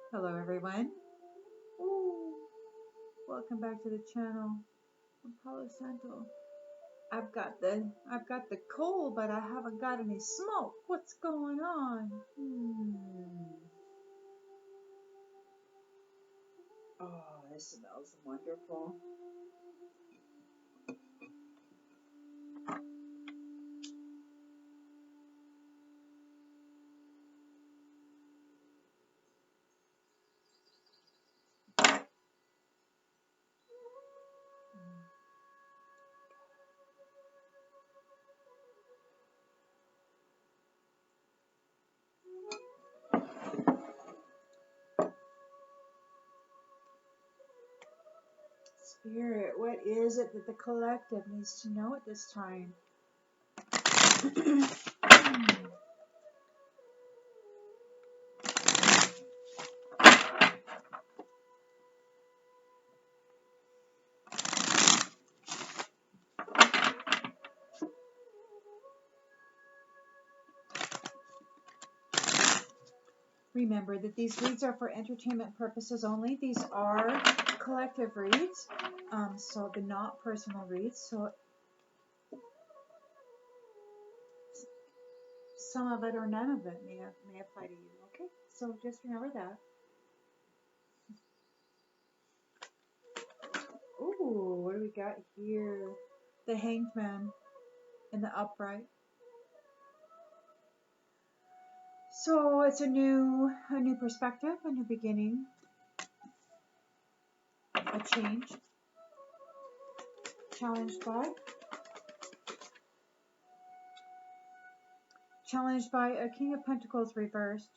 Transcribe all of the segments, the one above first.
Hello everyone. Ooh, welcome back to the channel. I'm Palo Santo. I've got the cold, but I haven't got any smoke. What's going on? Oh, this smells wonderful. Spirit, what is it that the collective needs to know at this time? Remember that these reads are for entertainment purposes only. These are collective reads, so they're not personal reads. So some of it or none of it may apply to you. Okay, so just remember that. Ooh, what do we got here? The Hanged Man in the upright. So it's a new perspective, a new beginning, a change. Challenged by a King of Pentacles reversed.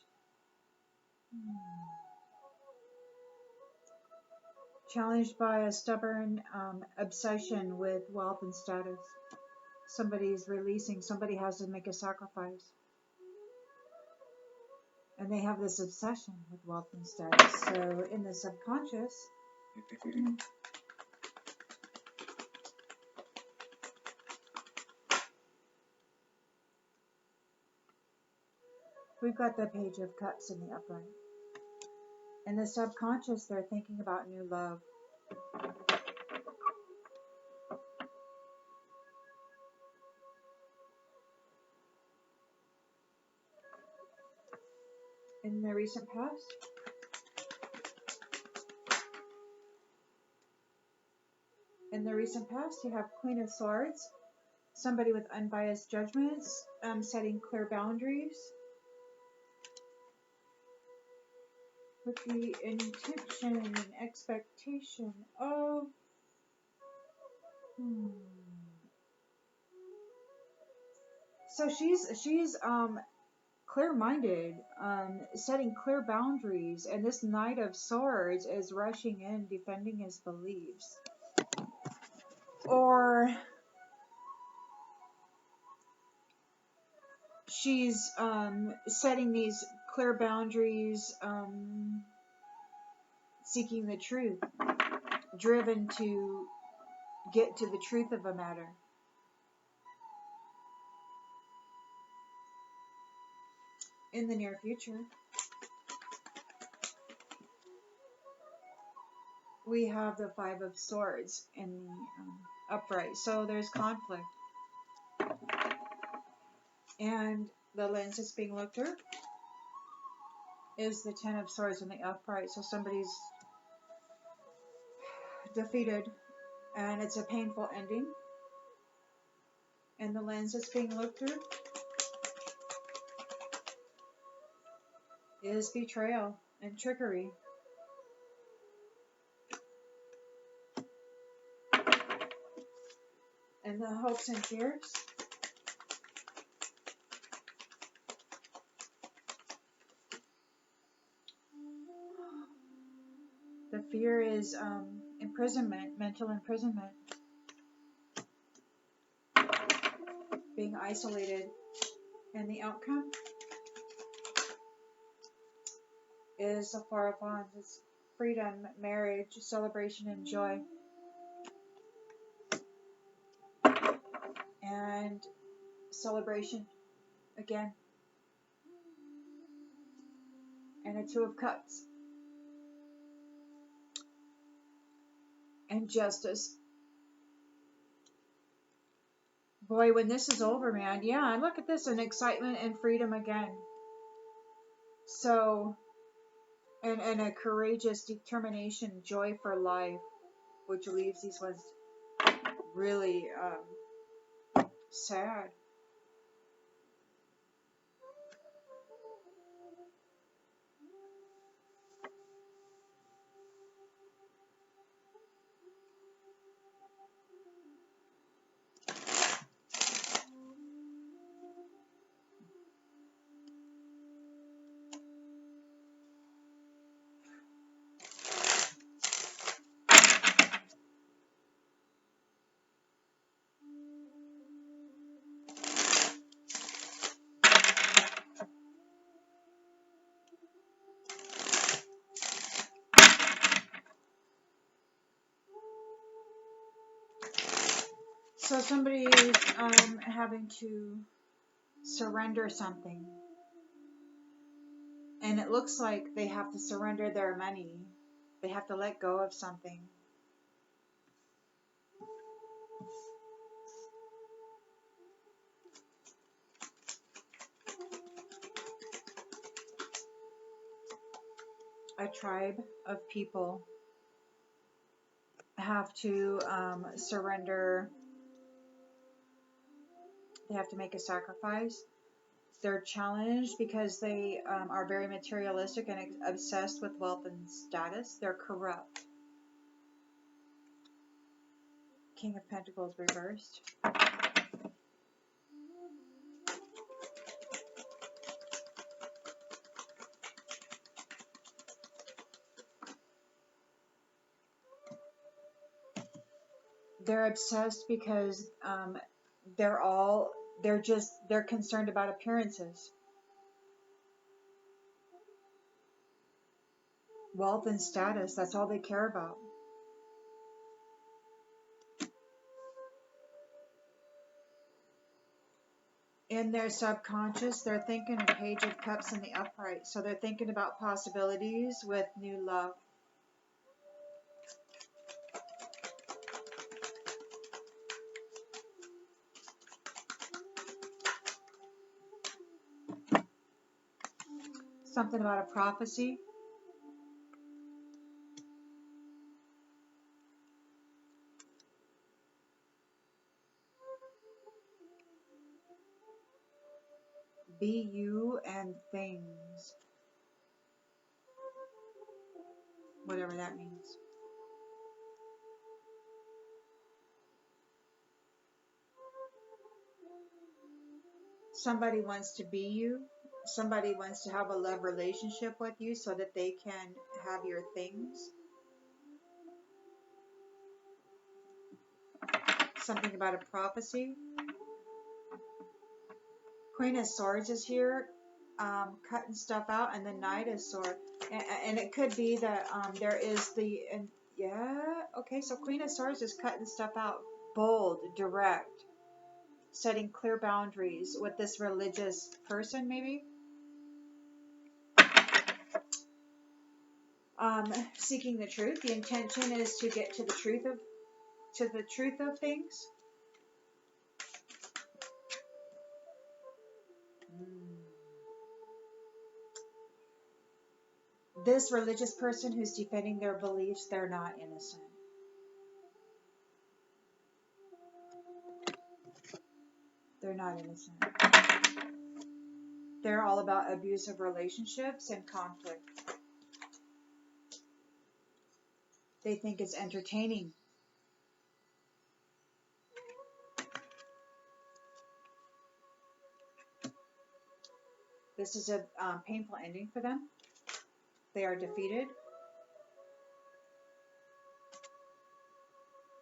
Challenged by a stubborn obsession with wealth and status. Somebody's releasing, somebody has to make a sacrifice. And they have this obsession with wealth and status. So in the subconscious, we've got the Page of Cups in the upright. In the subconscious, they're thinking about new love. In the recent past, you have Queen of Swords, somebody with unbiased judgments, setting clear boundaries with the intention and expectation of So she's clear-minded, setting clear boundaries, and this Knight of Swords is rushing in, defending his beliefs. Or she's setting these clear boundaries, seeking the truth, driven to get to the truth of a matter. In the near future, we have the Five of Swords in the upright, so there's conflict. And the lens that's being looked through is the Ten of Swords in the upright, so somebody's defeated and it's a painful ending. And the lens that's being looked through is betrayal and trickery. And the hopes and fears. The fear is imprisonment, mental imprisonment. Being isolated. And the outcome is the Four of Wands. It's freedom, marriage, celebration, and joy. And celebration again. And a Two of Cups. and justice. Boy, when this is over, man, yeah, and look at this, and excitement and freedom again. So, and a courageous determination, joy for life, which leaves these ones really sad. So somebody is having to surrender something. And it looks like they have to surrender their money. They have to let go of something. A tribe of people have to surrender. They have to make a sacrifice. They're challenged because they are very materialistic and obsessed with wealth and status. They're corrupt. King of Pentacles reversed. They're obsessed because they're concerned about appearances. Wealth and status, that's all they care about. In their subconscious, they're thinking of Page of Cups in the upright. So they're thinking about possibilities with new love. Something about a prophecy. Be you and things. Whatever that means. Somebody wants to be you. Somebody wants to have a love relationship with you so that they can have your things. Something about a prophecy. Queen of Swords is here, cutting stuff out, and the Knight of Swords. And it could be that there is the, okay, so Queen of Swords is cutting stuff out. Bold, direct, setting clear boundaries with this religious person, maybe. Seeking the truth. The intention is to get to the truth of things. This religious person who's defending their beliefs, they're not innocent. They're not innocent. They're all about abusive relationships and conflict. They think it's entertaining. This is a painful ending for them. They are defeated.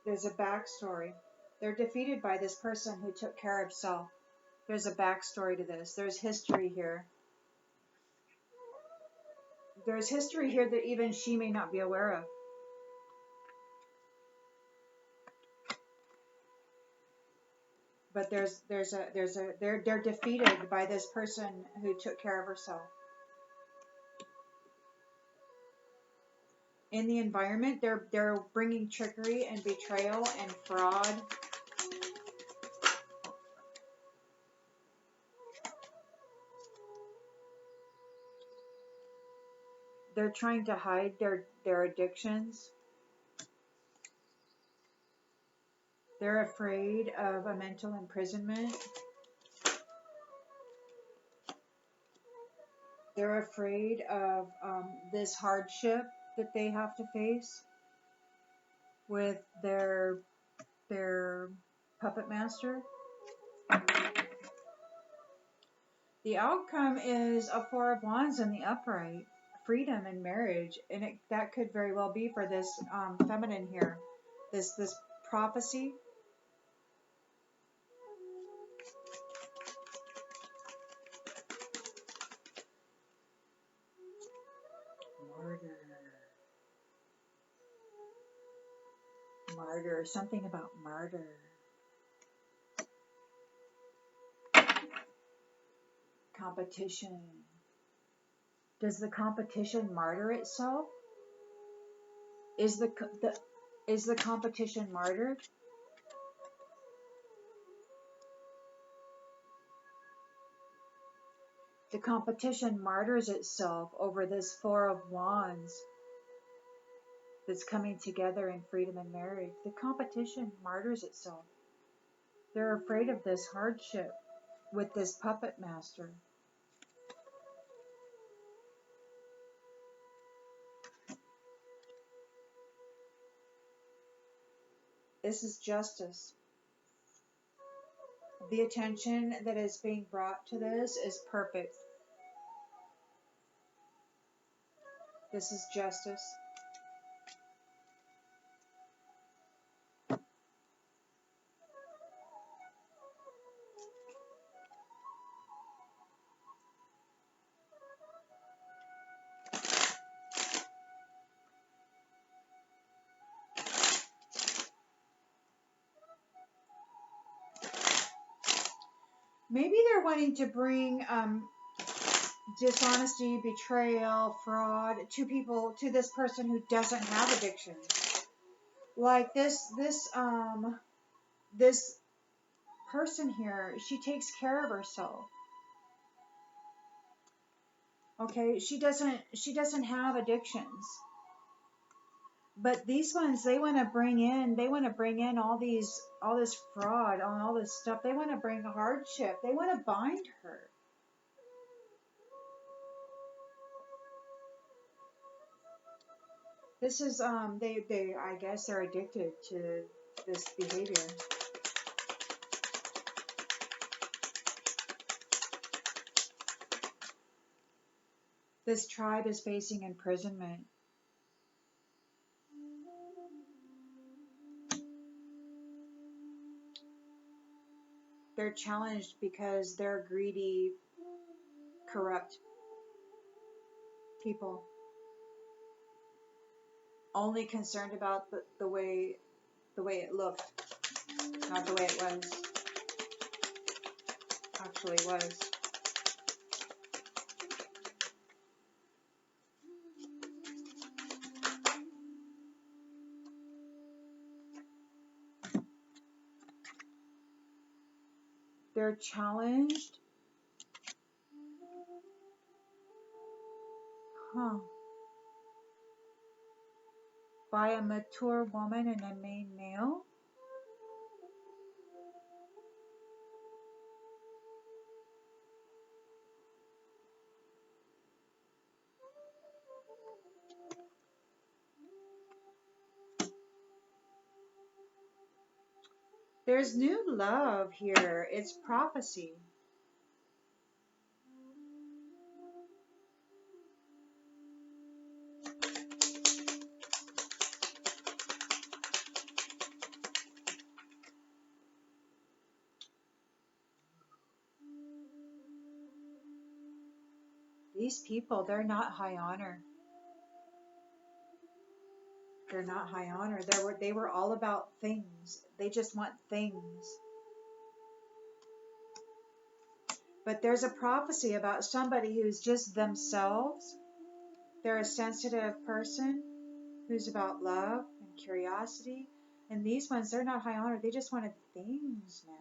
There's a backstory. They're defeated by this person who took care of self. There's a backstory to this. There's history here. There's history here that even she may not be aware of. But they're defeated by this person who took care of herself. in the environment. They're bringing trickery and betrayal and fraud. They're trying to hide their addictions. They're afraid of a mental imprisonment. They're afraid of this hardship that they have to face with their puppet master. The outcome is a Four of Wands in the upright, freedom and marriage, and that could very well be for this feminine here, this prophecy. Martyr, something about martyr. Competition. Does the competition martyr itself? Is the competition martyred? The competition martyrs itself over this Four of Wands that's coming together in freedom and marriage. The competition martyrs itself. They're afraid of this hardship with this puppet master. This is justice. The attention that is being brought to this is perfect. This is justice. Maybe they're wanting to bring dishonesty, betrayal, fraud to people, to this person who doesn't have addiction. Like this person here, she takes care of herself. Okay, she doesn't have addictions. But these ones, they want to bring in all this fraud, all this stuff. They want to bring hardship. They want to bind her. This is they I guess they're addicted to this behavior. This tribe is facing imprisonment. They're challenged because they're greedy, corrupt people. Only concerned about the way it looked, not the way it was. Actually was. They're challenged. By a mature woman and a main male. There's new love here. It's prophecy. These people, they're not high honor. They're not high honor. They were all about things. They just want things. But there's a prophecy about somebody who's just themselves. They're a sensitive person. who's about love and curiosity. And these ones, they're not high honored. They just wanted things, man.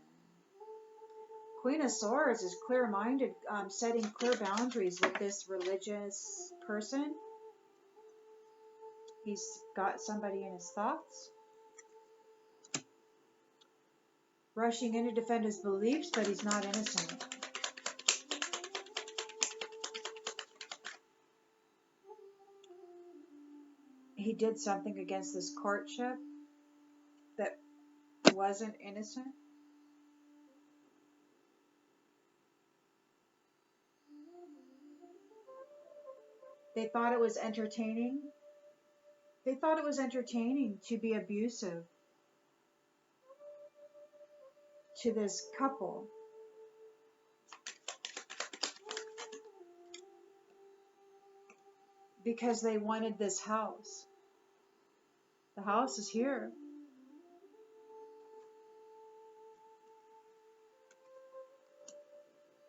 Queen of Swords is clear-minded, setting clear boundaries with this religious person. He's got somebody in his thoughts. Rushing in to defend his beliefs, but he's not innocent. He did something against this courtship that wasn't innocent. They thought it was entertaining. They thought it was entertaining to be abusive to this couple. Because they wanted this house. The house is here.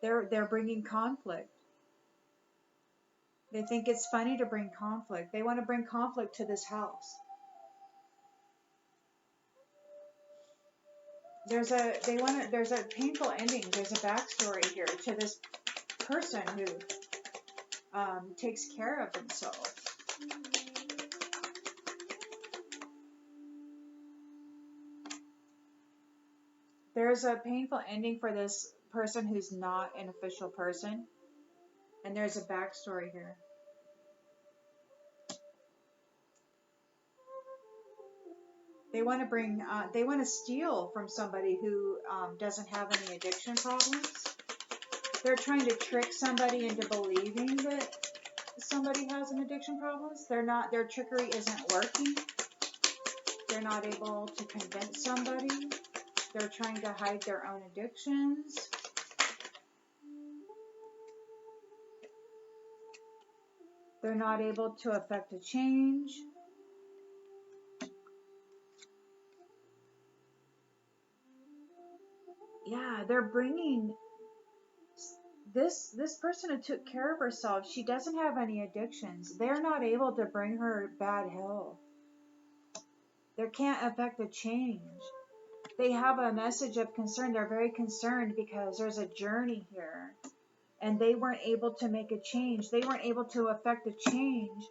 They're bringing conflict. They think it's funny to bring conflict. They want to bring conflict to this house. There's a painful ending. There's a backstory here to this person who takes care of himself. There's a painful ending for this person who's not an official person. And there's a backstory here. They want to steal from somebody who doesn't have any addiction problems. They're trying to trick somebody into believing that somebody has an addiction problems. Their trickery isn't working. They're not able to convince somebody. They're trying to hide their own addictions. They're not able to affect a change. Yeah, they're bringing this person who took care of herself. She doesn't have any addictions. They're not able to bring her bad health. They can't affect a change. They have a message of concern. They're very concerned because there's a journey here. And they weren't able to make a change. They weren't able to affect a change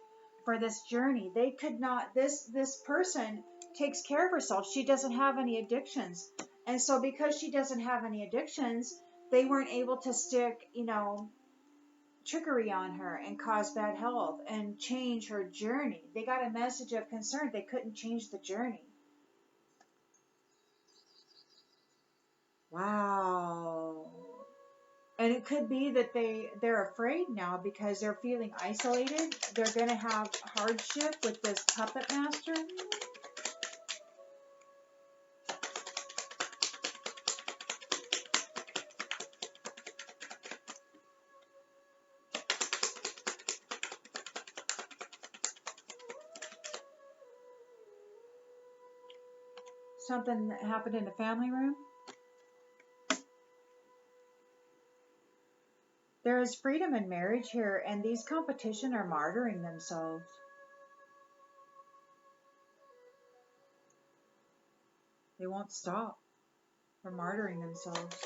for this journey. They could not, this person takes care of herself. She doesn't have any addictions. And so because she doesn't have any addictions, they weren't able to stick, trickery on her and cause bad health and change her journey. They got a message of concern. They couldn't change the journey. Wow. And it could be that they're afraid now because they're feeling isolated. They're going to have hardship with this puppet master. Something that happened in the family room. There is freedom in marriage here, and these competition are martyring themselves. They won't stop. They're martyring themselves.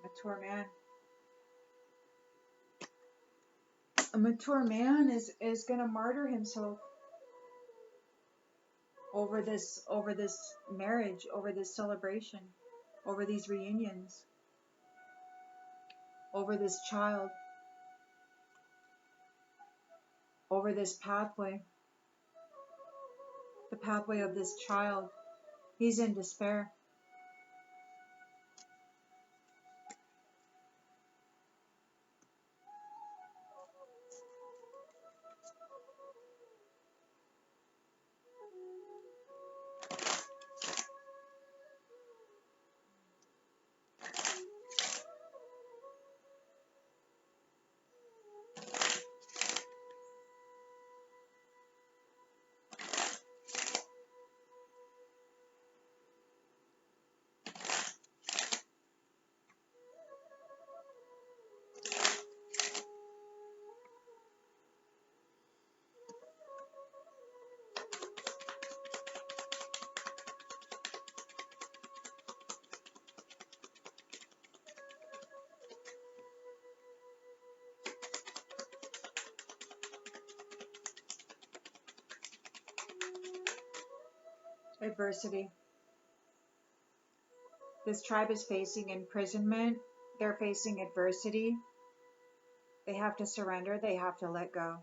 Mature man. A mature man is going to martyr himself over this marriage, over this celebration, over these reunions, over this child, over this pathway, the pathway of this child. He's in despair. Adversity. This tribe is facing imprisonment. They're facing adversity. They have to surrender. They have to let go.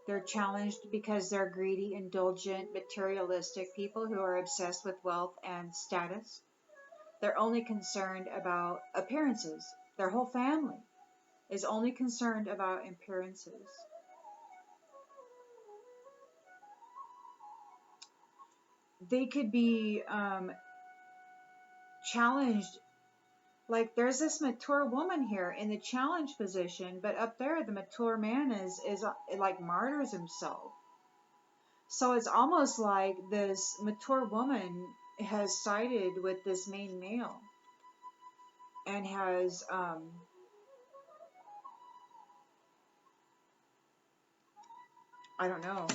They're challenged because they're greedy, indulgent, materialistic people who are obsessed with wealth and status. They're only concerned about appearances. Their whole family is only concerned about appearances. They could be challenged. Like there's this mature woman here in the challenge position, but up there the mature man is like martyrs himself. So it's almost like this mature woman has sided with this main male and has I don't know,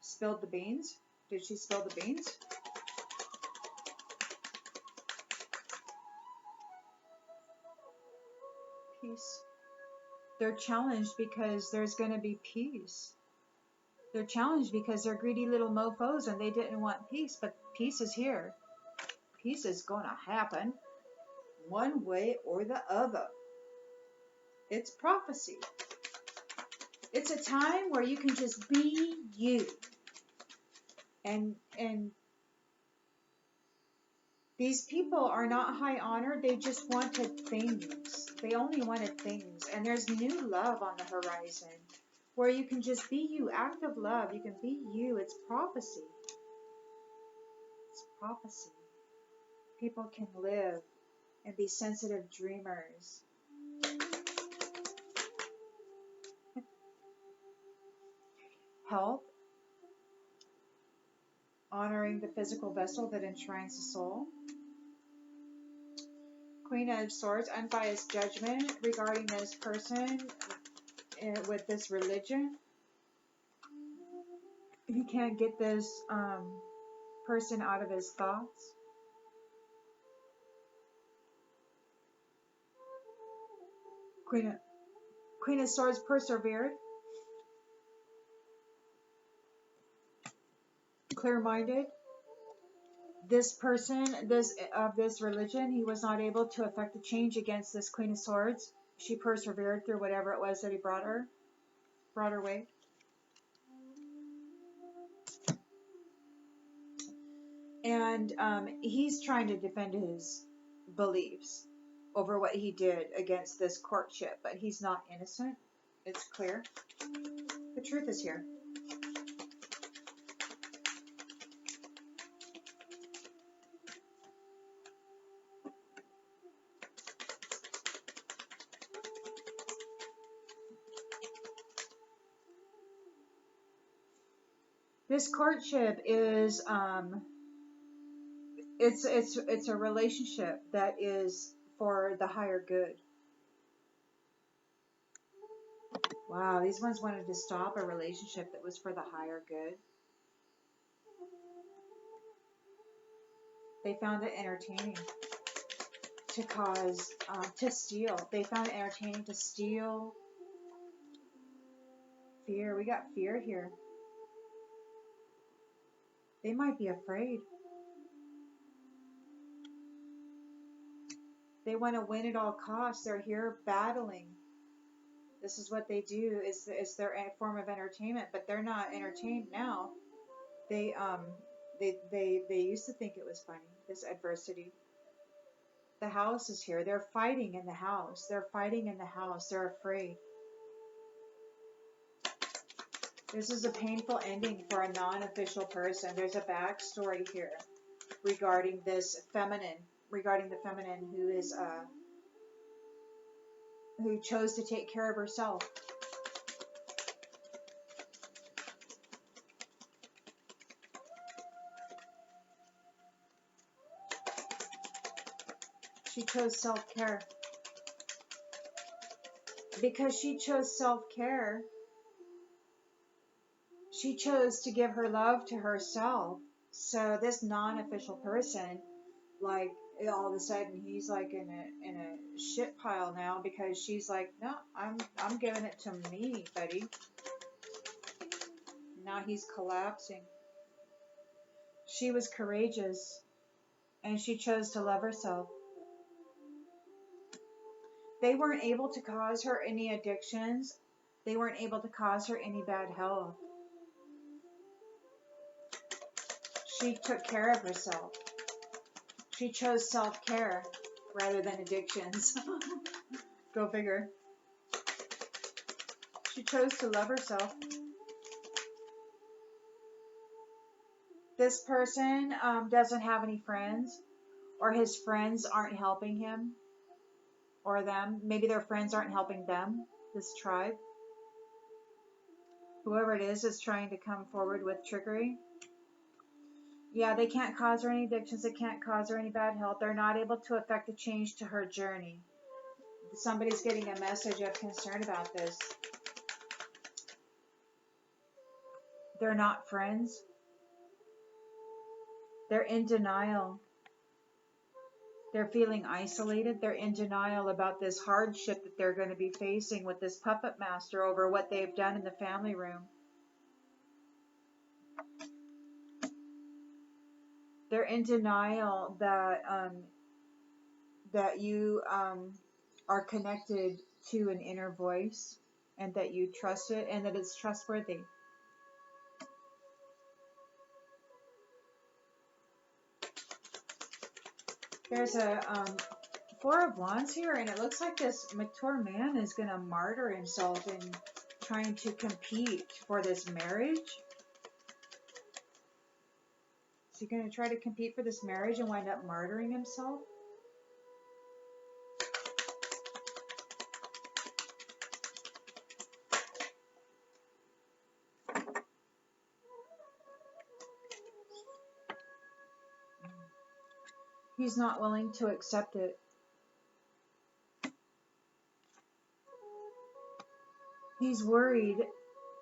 spilled the beans. Did she spill the beans? Peace. They're challenged because there's going to be peace. They're challenged because they're greedy little mofos and they didn't want peace, but peace is here. Peace is going to happen one way or the other. It's prophecy. It's a time where you can just be you. And these people are not high honored. They just wanted things. They only wanted things. And there's new love on the horizon where you can just be you. Act of love. You can be you. It's prophecy. It's prophecy. People can live and be sensitive dreamers. Health. Honoring the physical vessel that enshrines the soul. Queen of Swords, unbiased judgment regarding this person with this religion. He can't get this person out of his thoughts. Queen of Swords persevered. Clear-minded. This person, of this religion, he was not able to effect a change against this Queen of Swords. She persevered through whatever it was that he brought her way. And he's trying to defend his beliefs over what he did against this courtship, but he's not innocent. It's clear. The truth is here. This courtship is it's a relationship that is for the higher good. Wow, these ones wanted to stop a relationship that was for the higher good. They found it entertaining to cause, to steal. They found it entertaining to steal. Fear. We got fear here. They might be afraid. They want to win at all costs. They're here battling. This is what they do. It's their form of entertainment, but they're not entertained now. They used to think it was funny. This adversity. The house is here. They're fighting in the house. They're fighting in the house. They're afraid. This is a painful ending for a non-official person. There's a backstory here regarding this feminine, regarding the feminine who is who chose to take care of herself. She chose self-care. Because she chose self-care, she chose to give her love to herself. So this non-official person, like, all of a sudden he's like in a shit pile now because she's like, no, I'm giving it to me, buddy. Now he's collapsing. She was courageous and she chose to love herself. They weren't able to cause her any addictions. They weren't able to cause her any bad health. She took care of herself. She chose self-care rather than addictions. Go figure. She chose to love herself. This person doesn't have any friends, or his friends aren't helping him or them. Maybe their friends aren't helping them, this tribe. Whoever it is trying to come forward with trickery. Yeah, they can't cause her any addictions. They can't cause her any bad health. They're not able to affect a change to her journey. Somebody's getting a message of concern about this. They're not friends. They're in denial. They're feeling isolated. They're in denial about this hardship that they're going to be facing with this puppet master over what they've done in the family room. They're in denial that that you are connected to an inner voice and that you trust it and that it's trustworthy. There's a Four of Wands here, and it looks like this mature man is going to martyr himself in trying to compete for this marriage. Is he going to try to compete for this marriage and wind up martyring himself? He's not willing to accept it. He's worried.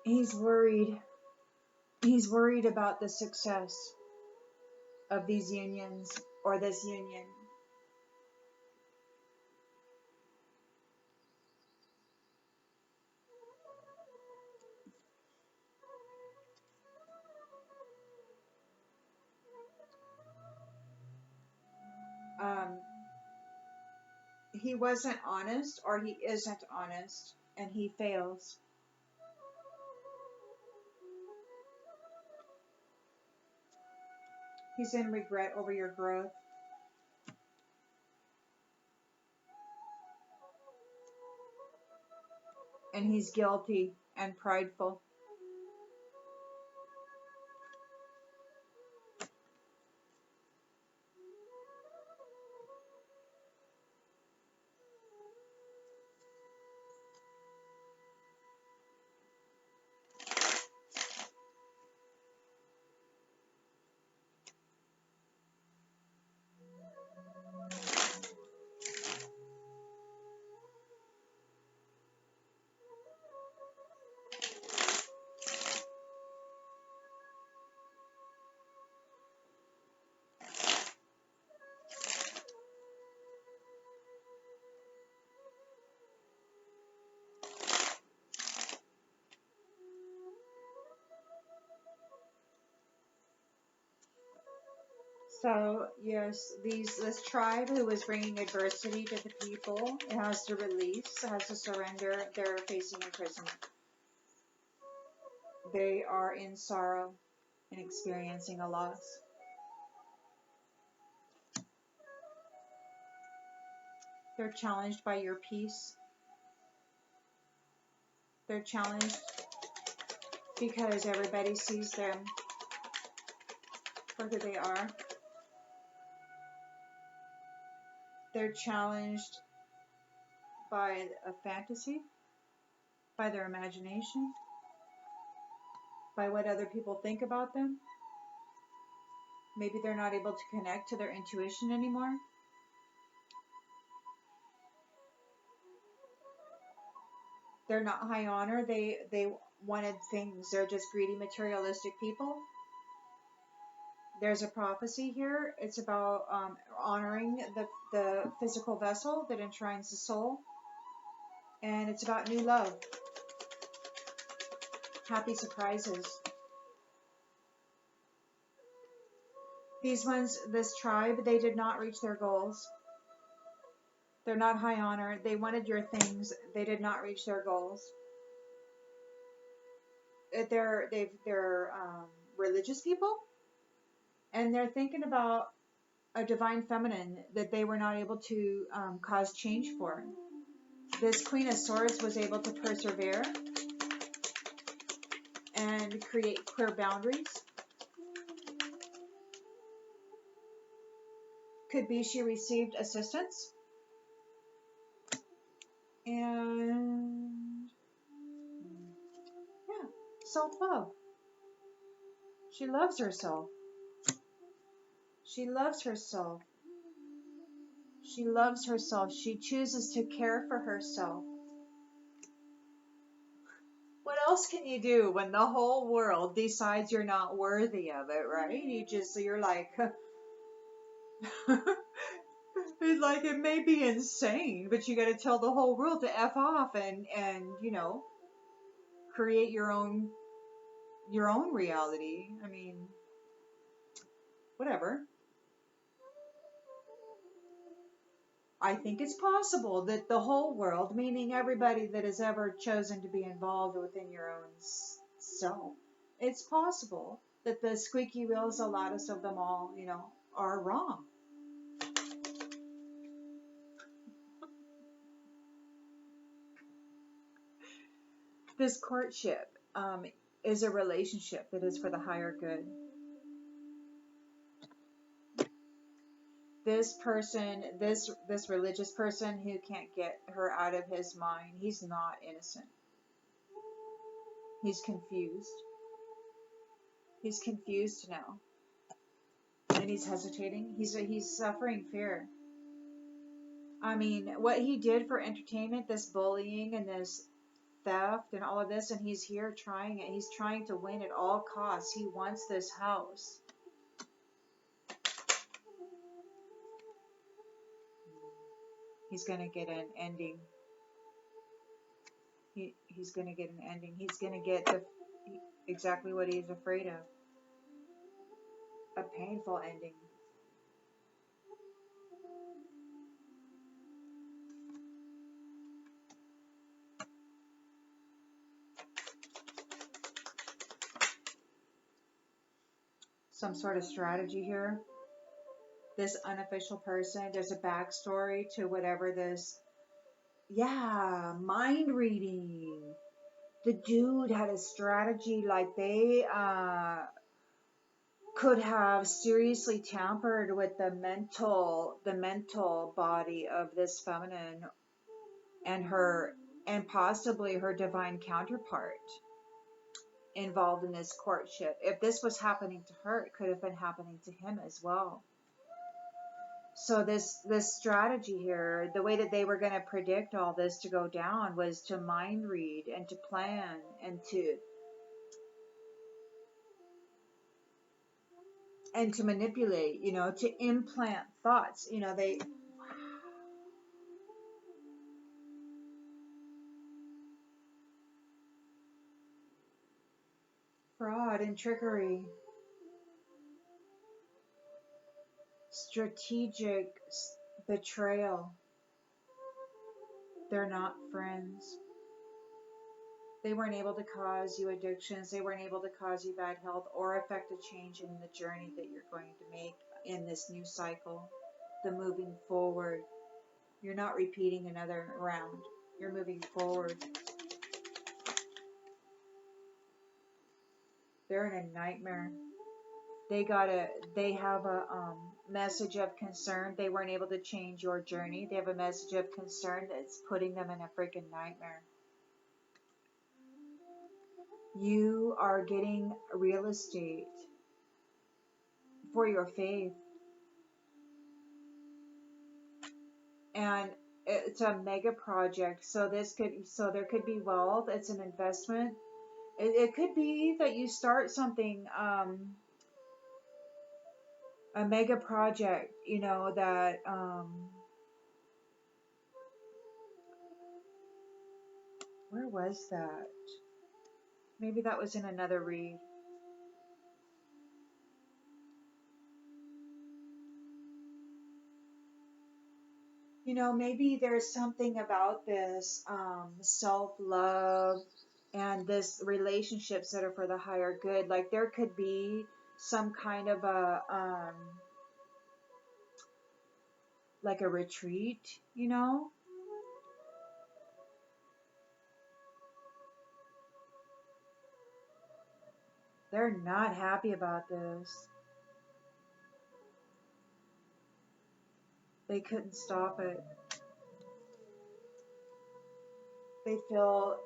He's worried. He's worried about the success of these unions or this union. He wasn't honest, or he isn't honest, and he fails. He's in regret over your growth. And he's guilty and prideful. So, yes, this tribe who is bringing adversity to the people, it has to release, it has to surrender. They're facing imprisonment. They are in sorrow and experiencing a loss. They're challenged by your peace. They're challenged because everybody sees them for who they are. They're challenged by a fantasy, by their imagination, by what other people think about them. Maybe they're not able to connect to their intuition anymore. They're not high honor. They wanted things. They're just greedy, materialistic people. There's a prophecy here. It's about honoring the physical vessel that enshrines the soul. And it's about new love. Happy surprises. These ones, this tribe, they did not reach their goals. They're not high honor. They wanted your things. They did not reach their goals. They're religious people, and they're thinking about a divine feminine that they were not able to cause change for. This Queen of Swords was able to persevere and create clear boundaries. Could be she received assistance. And yeah, self-love. She loves herself. She loves herself. She loves herself. She chooses to care for herself. What else can you do when the whole world decides you're not worthy of it, right? You're like, like it may be insane, but you got to tell the whole world to F off and create your own reality. I mean, whatever. I think it's possible that the whole world, meaning everybody that has ever chosen to be involved within your own self, it's possible that the squeaky wheels, the loudest of them all, are wrong. This courtship is a relationship that is for the higher good. This person, this religious person who can't get her out of his mind, he's not innocent. He's confused. He's confused now. And he's hesitating. He's suffering fear. I mean, what he did for entertainment, this bullying and this theft and all of this, and he's here trying it. He's trying to win at all costs. He wants this house. He's going to get an ending. He's going to get an ending. He's going to get exactly what he's afraid of. A painful ending. Some sort of strategy here. This unofficial person, there's a backstory to whatever this. Yeah, mind reading. The dude had a strategy, like they could have seriously tampered with the mental body of this feminine and possibly her divine counterpart involved in this courtship. If this was happening to her, it could have been happening to him as well. So this strategy here, the way that they were going to predict all this to go down was to mind read and to plan and to manipulate, to implant thoughts. They fraud and trickery. Strategic betrayal. They're not friends. They weren't able to cause you addictions. They weren't able to cause you bad health or affect a change in the journey that you're going to make in this new cycle. The moving forward. You're not repeating another round. You're moving forward. They're in a nightmare. They have a message of concern. They weren't able to change your journey. They have a message of concern that's putting them in a freaking nightmare. You are getting real estate for your faith. And it's a mega project. So there could be wealth. It's an investment. It could be that you start something a mega project, that, where was that? Maybe that was in another read. Maybe there's something about this self-love and this relationships that are for the higher good. Like there could be some kind of a like a retreat. They're not happy about this. They couldn't stop it. They feel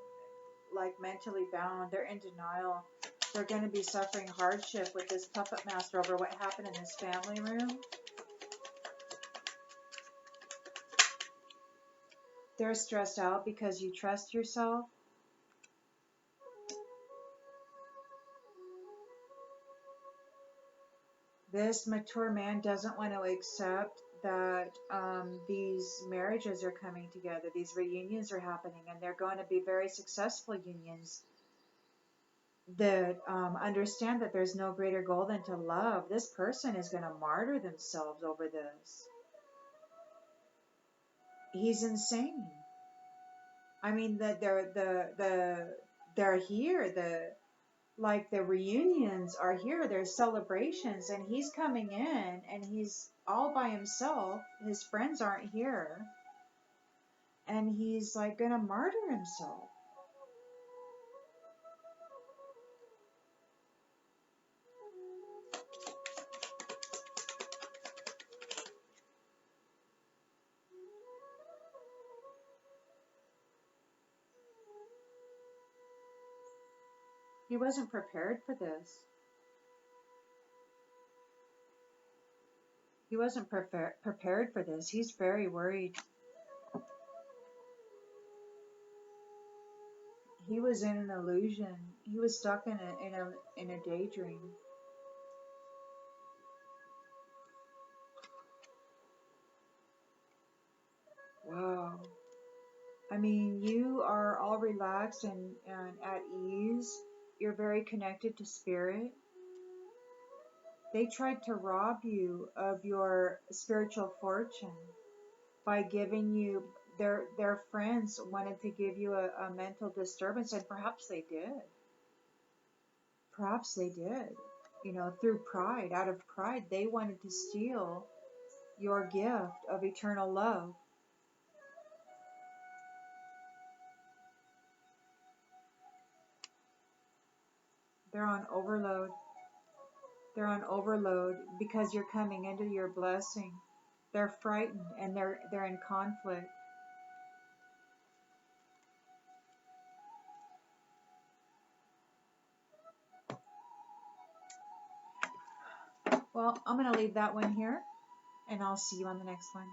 like mentally bound. They're in denial. They're going to be suffering hardship with this puppet master over what happened in this family room. They're stressed out because you trust yourself. This mature man doesn't want to accept that these marriages are coming together, these reunions are happening, and they're going to be very successful unions that understand that there's no greater goal than to love. This person is going to martyr themselves over this. He's insane. I mean, they're here. The reunions are here. There's celebrations, and he's coming in, and he's all by himself. His friends aren't here, and he's like gonna martyr himself. He wasn't prepared for this. He wasn't prepared for this. He's very worried. He was in an illusion. He was stuck in a daydream. Wow. I mean, you are all relaxed and at ease. You're very connected to spirit. They tried to rob you of your spiritual fortune by giving you, their friends wanted to give you a mental disturbance, and perhaps they did. Perhaps they did. Through pride, out of pride, they wanted to steal your gift of eternal love. They're on overload. They're on overload because you're coming into your blessing. They're frightened and they're in conflict. Well, I'm going to leave that one here, and I'll see you on the next one.